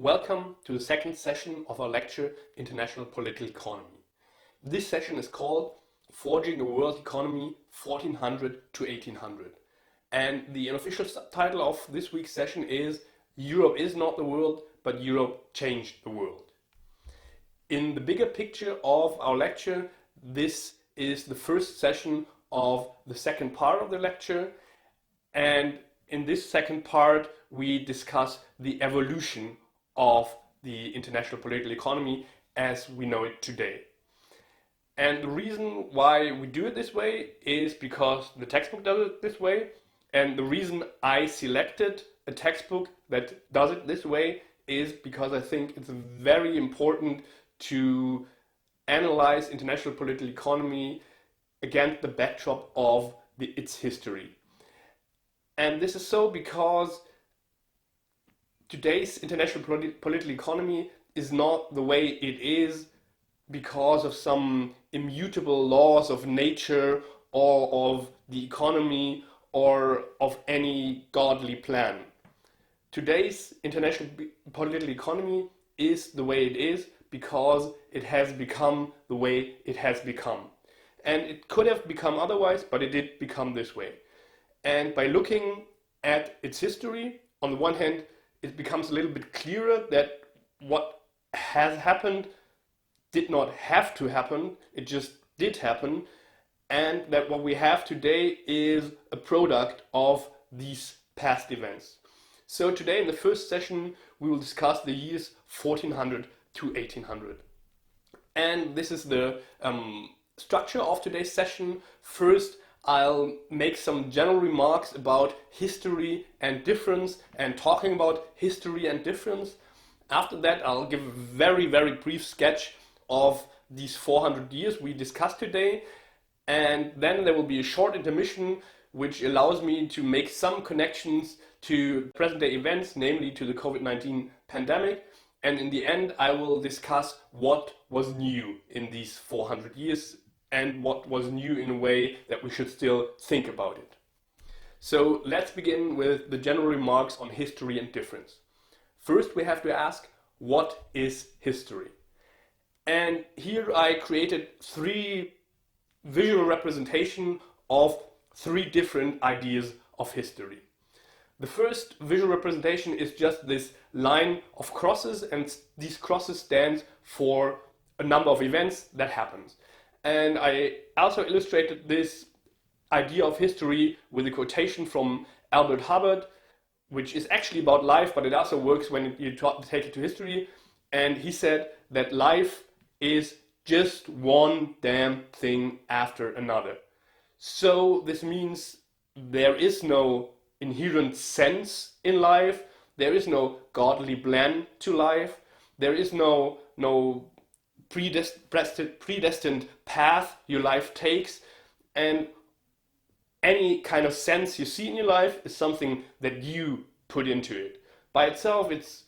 Welcome to the second session of our lecture, International Political Economy. This session is called Forging a World Economy 1400 to 1800. And the unofficial subtitle of this week's session is Europe is not the world, but Europe changed the world. In the bigger picture of our lecture, this is the first session of the second part of the lecture. And in this second part, we discuss the evolution of the international political economy as we know it today. And the reason why we do it this way is because the textbook does it this way, and the reason I selected a textbook that does it this way is because I think it's very important to analyze international political economy against the backdrop of its history. And this is so because today's international political economy is not the way it is because of some immutable laws of nature or of the economy or of any godly plan. Today's international political economy is the way it is because it has become the way it has become. And it could have become otherwise, but it did become this way. And by looking at its history, on the one hand, it becomes a little bit clearer that what has happened did not have to happen, it just did happen, and that what we have today is a product of these past events. So today in the first session we will discuss the years 1400 to 1800. And this is the structure of today's session. First, I'll make some general remarks about history and difference and talking about history and difference. After that, I'll give a very brief sketch of these 400 years we discussed today. And then there will be a short intermission which allows me to make some connections to present-day events, namely to the COVID-19 pandemic. And in the end, I will discuss what was new in these 400 years and what was new in a way that we should still think about it. So let's begin with the general remarks on history and difference. First, we have to ask, what is history? And here I created three visual representations of three different ideas of history. The first visual representation is just this line of crosses, and these crosses stand for a number of events that happens. And I also illustrated this idea of history with a quotation from Albert Hubbard, which is actually about life, but it also works when you take it to history. And he said that life is just one damn thing after another. So this means there is no inherent sense in life, there is no godly plan to life, there is no predestined path your life takes, and any kind of sense you see in your life is something that you put into it. By itself, it's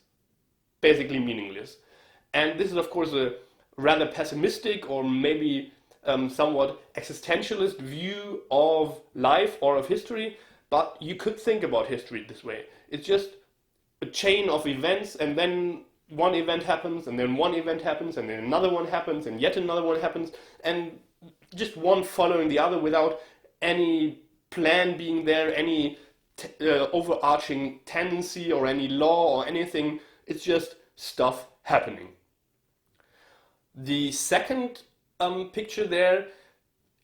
basically meaningless. And this is, of course, a rather pessimistic or maybe somewhat existentialist view of life or of history, but you could think about history this way. It's just a chain of events, and then one event happens, and then one event happens, and then another one happens, and yet another one happens, and just one following the other without any plan being there, any overarching tendency or any law or anything. It's just stuff happening. The second picture there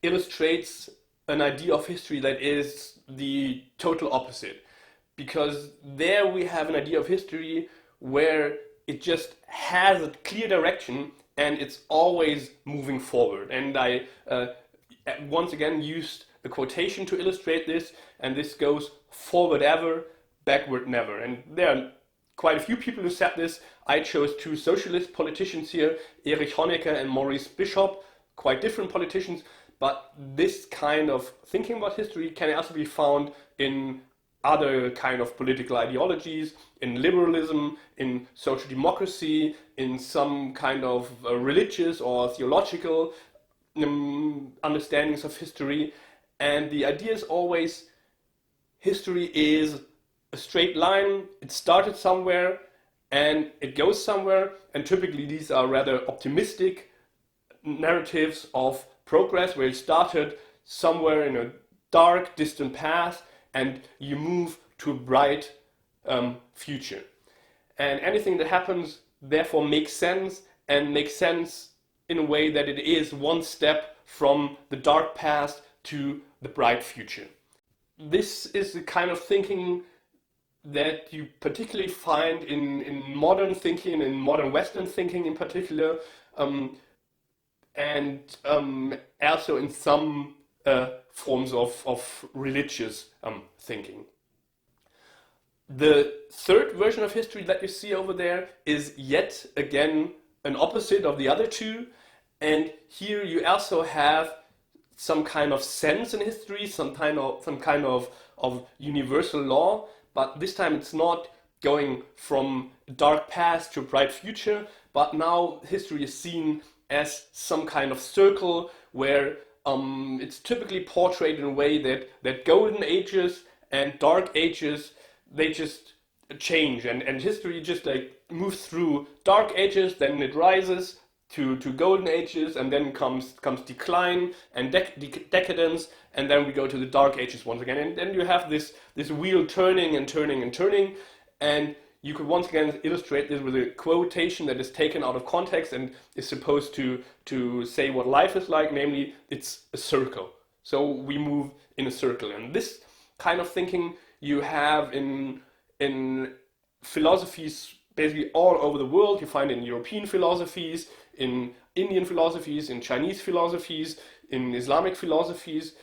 illustrates an idea of history that is the total opposite, because there we have an idea of history where it just has a clear direction and it's always moving forward. And I once again used a quotation to illustrate this, and this goes forward ever, backward never. And there are quite a few people who said this. I chose two socialist politicians here, Erich Honecker and Maurice Bishop, quite different politicians, but this kind of thinking about history can also be found in other kind of political ideologies, in liberalism, in social democracy, in some kind of religious or theological understandings of history. And the idea is always history is a straight line. It started somewhere and it goes somewhere, and typically these are rather optimistic narratives of progress where you started somewhere in a dark, distant past and you move to a bright future. And anything that happens therefore makes sense, and makes sense in a way that it is one step from the dark past to the bright future. This is the kind of thinking that you particularly find in modern thinking, in modern Western thinking in particular, and also in some forms of religious thinking. The third version of history that you see over there is yet again an opposite of the other two, and here you also have some kind of sense in history, some kind of universal law, but this time it's not going from dark past to bright future, but now history is seen as some kind of circle where it's typically portrayed in a way that golden ages and dark ages, they just change, and history just like moves through dark ages, then it rises to golden ages, and then comes decline and decadence, and then we go to the dark ages once again, and then you have this wheel turning and turning and turning. And you could once again illustrate this with a quotation that is taken out of context and is supposed to say what life is like, namely it's a circle. So we move in a circle, and this kind of thinking you have in philosophies basically all over the world. You find it in European philosophies, in Indian philosophies, in Chinese philosophies, in Islamic philosophies,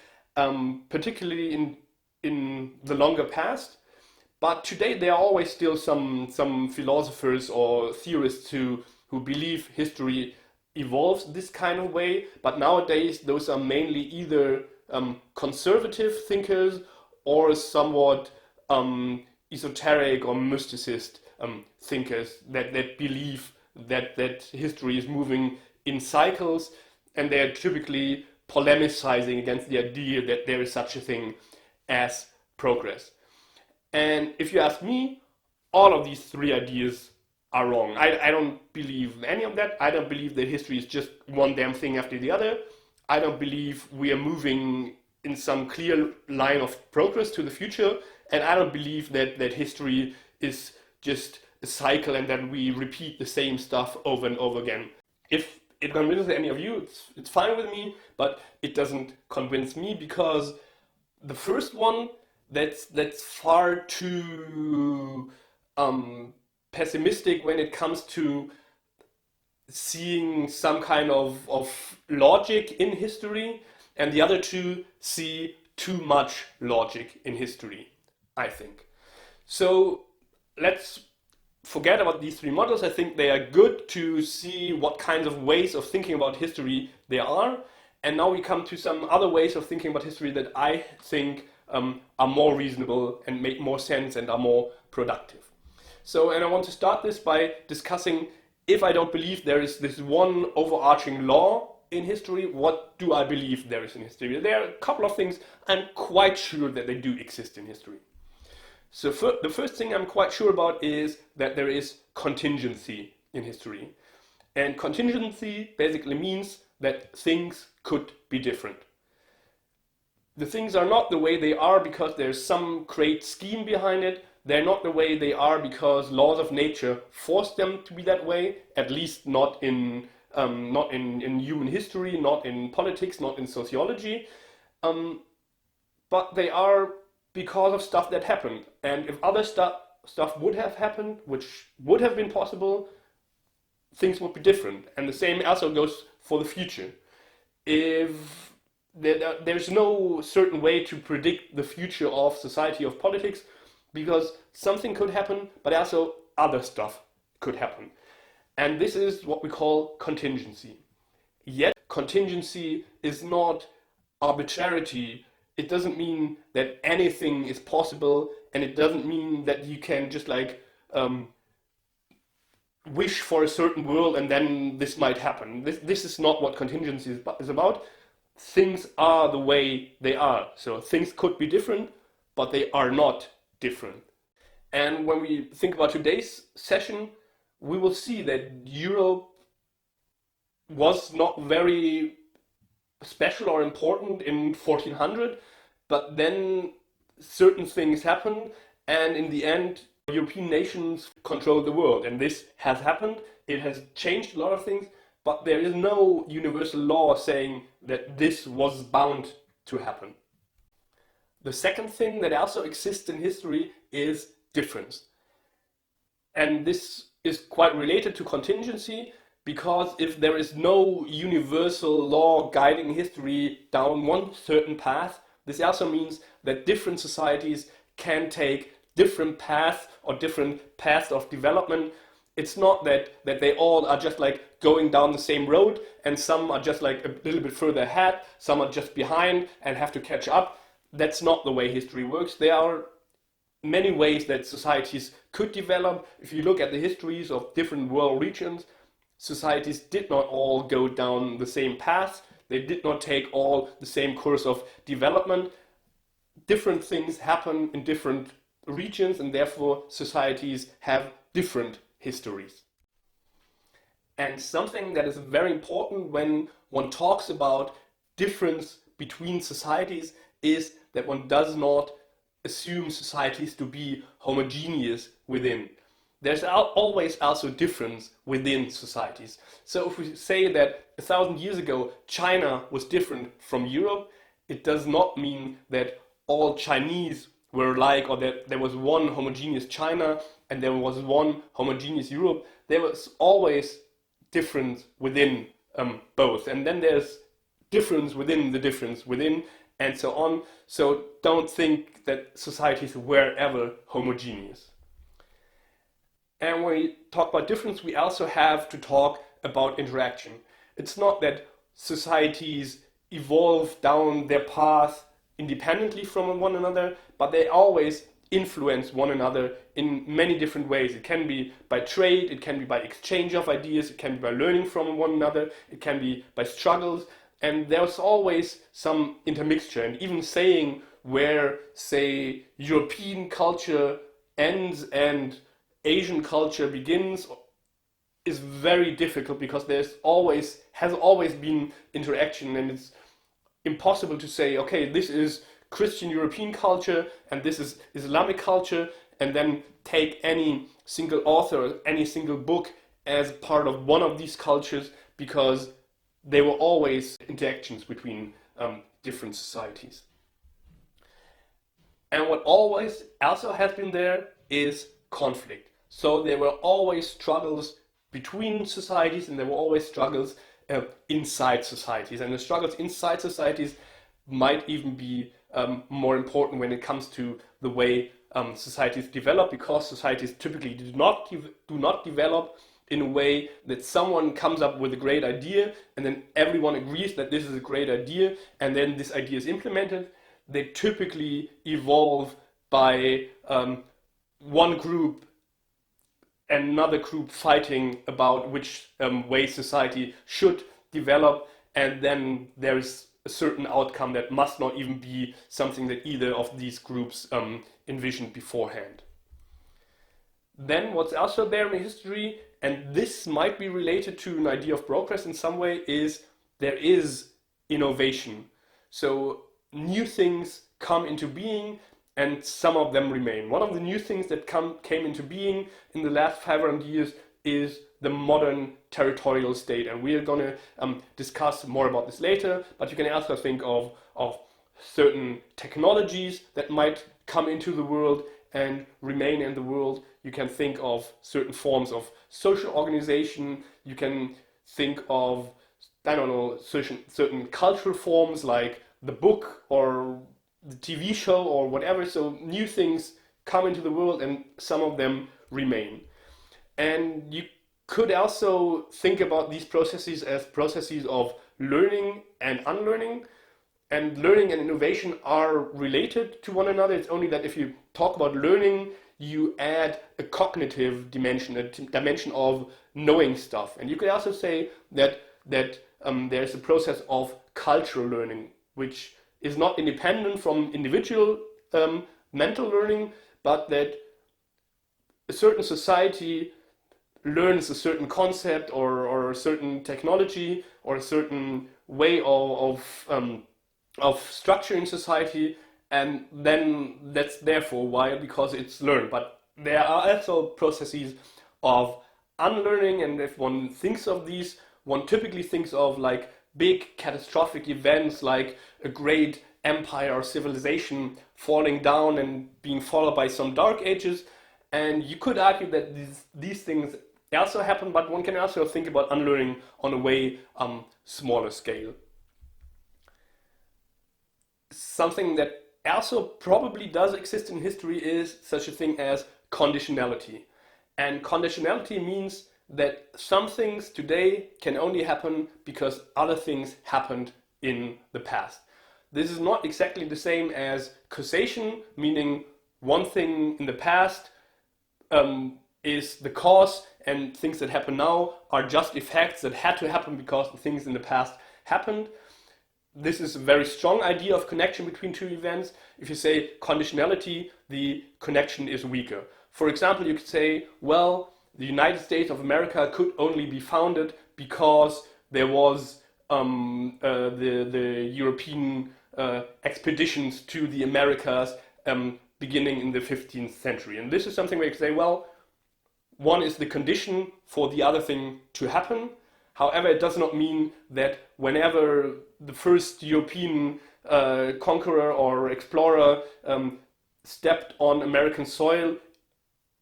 particularly in the longer past. But today there are always still some philosophers or theorists who believe history evolves this kind of way. But nowadays those are mainly either conservative thinkers or somewhat esoteric or mysticist thinkers that believe that history is moving in cycles, and they are typically polemicizing against the idea that there is such a thing as progress. And if you ask me, all of these three ideas are wrong. I don't believe any of that. I don't believe that history is just one damn thing after the other. I don't believe we are moving in some clear line of progress to the future. And I don't believe that history is just a cycle and that we repeat the same stuff over and over again. If it convinces any of you, it's fine with me, but it doesn't convince me, because the first one, that's far too pessimistic when it comes to seeing some kind of logic in history, and the other two see too much logic in history, I think. So let's forget about these three models. I think they are good to see what kinds of ways of thinking about history there are. And now we come to some other ways of thinking about history that I think are more reasonable and make more sense and are more productive. So, and I want to start this by discussing, if I don't believe there is this one overarching law in history, what do I believe there is in history? There are a couple of things I'm quite sure that they do exist in history. So the first thing I'm quite sure about is that there is contingency in history. And contingency basically means that things could be different. The things are not the way they are because there's some great scheme behind it. They're not the way they are because laws of nature force them to be that way, at least not in human history, not in politics, not in sociology. But they are because of stuff that happened. And if other stuff would have happened, which would have been possible, things would be different. And the same also goes for the future. If there's no certain way to predict the future of society, of politics, because something could happen, but also other stuff could happen. And this is what we call contingency. Yet, contingency is not arbitrarity. It doesn't mean that anything is possible, and it doesn't mean that you can just like wish for a certain world and then this might happen. This is not what contingency is about. Things are the way they are. So things could be different, but they are not different. And when we think about today's session, we will see that Europe was not very special or important in 1400, but then certain things happened, and in the end, European nations controlled the world, and this has happened. It has changed a lot of things, but there is no universal law saying that this was bound to happen. The second thing that also exists in history is difference. And this is quite related to contingency, because if there is no universal law guiding history down one certain path, this also means that different societies can take different paths or different paths of development. It's not that they all are just like going down the same road, and some are just like a little bit further ahead, some are just behind and have to catch up. That's not the way history works. There are many ways that societies could develop. If you look at the histories of different world regions, societies did not all go down the same path. They did not take all the same course of development. Different things happen in different regions, and therefore societies have different histories. And something that is very important when one talks about difference between societies is that one does not assume societies to be homogeneous within. There's always also difference within societies. So if we say that 1,000 years ago China was different from Europe, it does not mean that all Chinese were alike, or that there was one homogeneous China and there was one homogeneous Europe. There was always difference within both. And then there's difference within the difference within, and so on. So don't think that societies were ever homogeneous. And when we talk about difference, we also have to talk about interaction. It's not that societies evolve down their path independently from one another, but they always influence one another in many different ways. It can be by trade, it can be by exchange of ideas, it can be by learning from one another, it can be by struggles, and there's always some intermixture. And even saying where, say, European culture ends and Asian culture begins is very difficult, because has always been interaction, and it's impossible to say, okay, this is Christian European culture and this is Islamic culture, and then take any single author or any single book as part of one of these cultures, because they were always interactions between different societies. And what always also has been there is conflict. So there were always struggles between societies, and there were always struggles inside societies. And the struggles inside societies might even be more important when it comes to the way societies develop, because societies typically do not develop in a way that someone comes up with a great idea and then everyone agrees that this is a great idea and then this idea is implemented. They typically evolve by one group and another group fighting about which way society should develop, and then there is a certain outcome that must not even be something that either of these groups envisioned beforehand. Then what's also there in history, and this might be related to an idea of progress in some way, is there is innovation. So new things come into being, and some of them remain. One of the new things that came into being in the last 500 years is the modern territorial state, and we are going to discuss more about this later, but you can also think of certain technologies that might come into the world and remain in the world. You can think of certain forms of social organization. You can think of, I don't know, certain cultural forms like the book or the TV show or whatever. So new things come into the world and some of them remain. And you could also think about these processes as processes of learning and unlearning. And learning and innovation are related to one another. It's only that if you talk about learning, you add a cognitive dimension, a dimension of knowing stuff. And you could also say that there's a process of cultural learning, which is not independent from individual mental learning, but that a certain society learns a certain concept or a certain technology or a certain way of structuring society, and then that's there for a while because it's learned. But there are also processes of unlearning, and if one thinks of these, one typically thinks of like big catastrophic events like a great empire or civilization falling down and being followed by some dark ages. And you could argue that these things also happen, but one can also think about unlearning on a way smaller scale. Something that also probably does exist in history is such a thing as conditionality. And conditionality means that some things today can only happen because other things happened in the past. This is not exactly the same as causation, meaning one thing in the past is the cause, and things that happen now are just effects that had to happen because the things in the past happened. This is a very strong idea of connection between two events. If you say conditionality, the connection is weaker. For example, you could say, well, the United States of America could only be founded because there was the European expeditions to the Americas beginning in the 15th century. And this is something where you could say, well, one is the condition for the other thing to happen. However, it does not mean that whenever the first European conqueror or explorer stepped on American soil,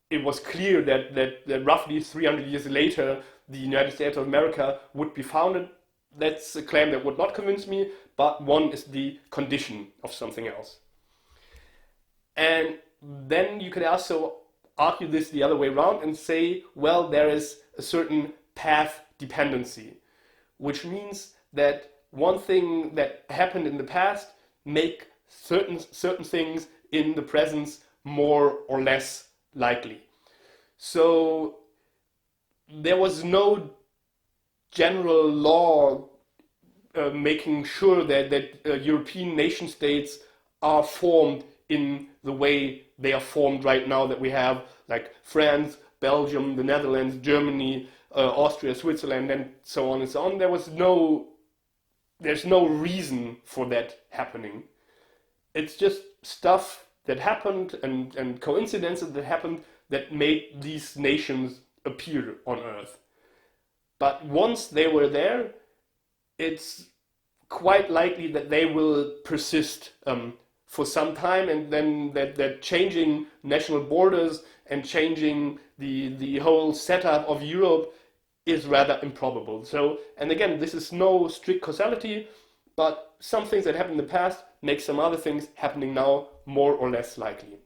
it was clear that roughly 300 years later, the United States of America would be founded. That's a claim that would not convince me, but one is the condition of something else. And then you could also argue this the other way around and say, well, there is a certain path dependency, which means that one thing that happened in the past make certain things in the present more or less likely. So there was no general law making sure that European nation states are formed in the way they are formed right now, that we have like France, Belgium, the Netherlands, Germany, Austria, Switzerland, and so on and so on. There's no reason for that happening. It's just stuff that happened and coincidences that happened that made these nations appear on Earth. But once they were there, it's quite likely that they will persist for some time, and then that changing national borders and changing the whole setup of Europe is rather improbable. So, and again, this is no strict causality, but some things that happened in the past make some other things happening now more or less likely.